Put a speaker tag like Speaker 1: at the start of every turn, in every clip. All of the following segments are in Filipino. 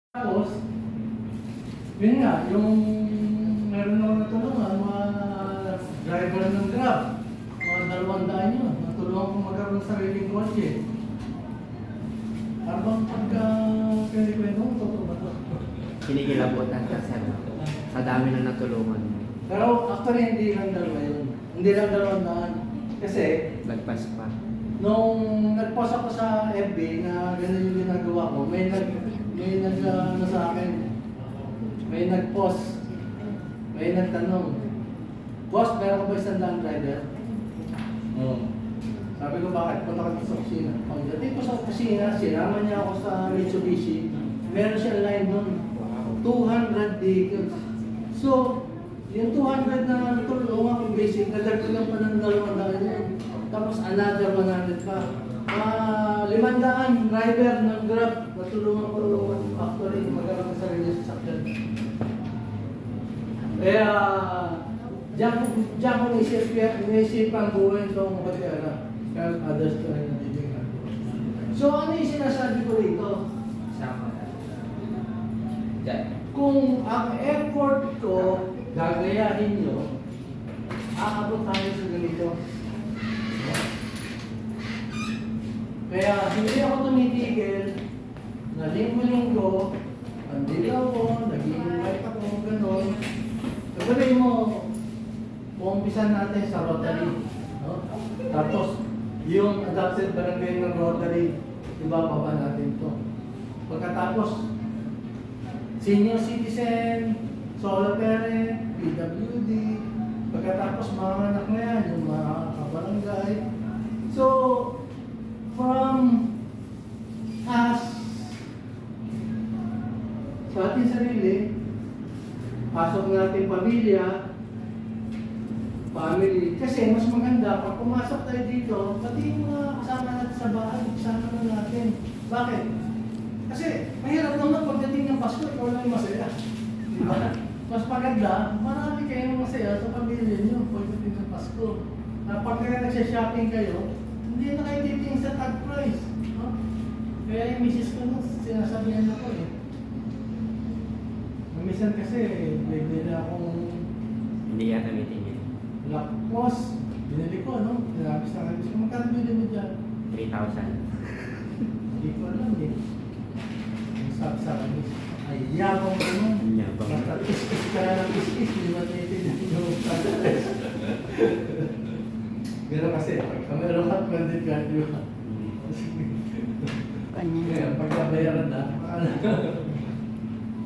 Speaker 1: Tapos, yun nga, yung meron ako natulungan, mga driver ng Grab, mga 200 yun, natulungan ko magkaroon ng sariling kotse. Habang pagka kinikwento mo, totoo ba ito?
Speaker 2: Kinikilabutan ka, sir. Sa dami na natulungan mo.
Speaker 1: Pero actually, hindi lang 2 yun. Hindi lang 200. Kasi,
Speaker 2: Lagpas pa.
Speaker 1: nung nag-post ako sa FB na gano'n yung ginagawa ko, may ano sa akin, may nag-post, may nagtanong, "Boss, meron ko ba isang land rider?" Oo. Sabi ko, "Bakit? Punta ka sa opisina." Pagdating ko sa opisina, sinama niya ako sa Mitsubishi, meron siya line nun, 200 vehicles. So, yung 200 na natulungan ko basic, nadagdagan pa ng 200 yun. Tapos another 100 pa. 500 driver ng Grab, natulungan ko actually magkaroon ng sarili sa sakyan. Kaya, diyan ko naisipan buuin itong Patiara. Kaya others ko rin nabibigyan. So ano yung sinasabi ko rito? Kung ang effort ko gagayahin nyo, aabot tayo sa ganito. Kaya hindi ako tumitigil na linggo-linggo, andito ako, nag-invite ako, gano'n. Sabihin mo, umpisan natin sa Rotary. No? Tapos, yung adopted barangay ng Rotary, ibababa natin to. Pagkatapos, senior citizen, solo parent, PWD, pagkatapos mga anak na yan, yung mga kabarangay. So, from us, sa ating sarili, pasok natin pamilya, family. Kasi mas maganda, pag pumasok tayo dito, pati yung mga kasama natin sa bahay, kasama na natin. Bakit? Kasi mahirap naman pagdating ng Pasko, ikaw lang yung masaya. Diba? Mas maganda, marami kayong masaya sa pamilya nyo pagdating ng Pasko. Pag nagsha-shopping kayo, hindi na kayo titingin sa tag price. No? Kaya yung misis ko nung sinasabihan ako eh. Minsan kasi, bibili akong
Speaker 2: Hindi ka tumitingin.
Speaker 1: lakpos. Binili ko, no? Tinapis na kayo. Magkano binili mo dyan?
Speaker 2: 3,000.
Speaker 1: Hindi ko alam eh. Ang sabi sa kamis. Ay, yabang ko nun.
Speaker 2: Yabang.
Speaker 1: Basta is-is ka na ng is-is. Hindi ba tinitignan yung pagkakas? Pero kasi, pagka meron ka 20 card, di ba? Kaya, pagkabayaran na,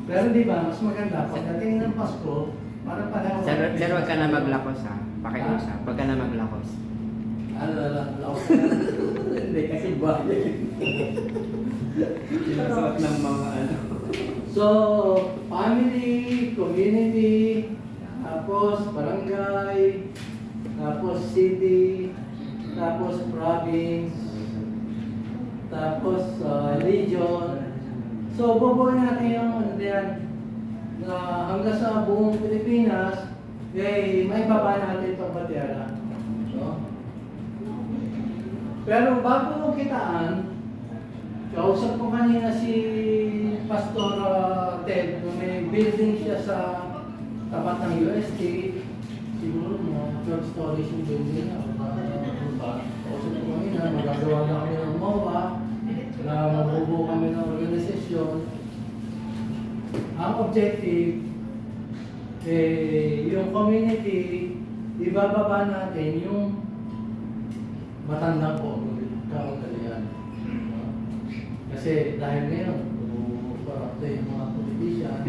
Speaker 1: pero di ba, mas maganda, pagdating ng Pasko, para pareho.
Speaker 2: Sir, wag ka na maglakos ha. Pakiusap. Wag ka na maglakos.
Speaker 1: Laos ka na. Hindi, kasi bahay.
Speaker 2: Sinasot ng mga ano.
Speaker 1: So, family, community, tapos barangay, tapos city, tapos province, tapos region. So, bubuin natin yung ano yan, na hanggang sa buong Pilipinas, eh, may baba natin itong Patiara. No? Pero bago ko kitaan, kausap ko kanina si Pastor Ted, na may building siya sa tapat ng UST, siguro mo, 12 stories yung building niya. Kausap ko kanina, magagawa na kami ng MOA, na mabubuo kami ng organisasyon. Ang objective, yung community, ibababa natin yung matandang kaugalian. Kasi dahil ngayon, parang yung mga politician,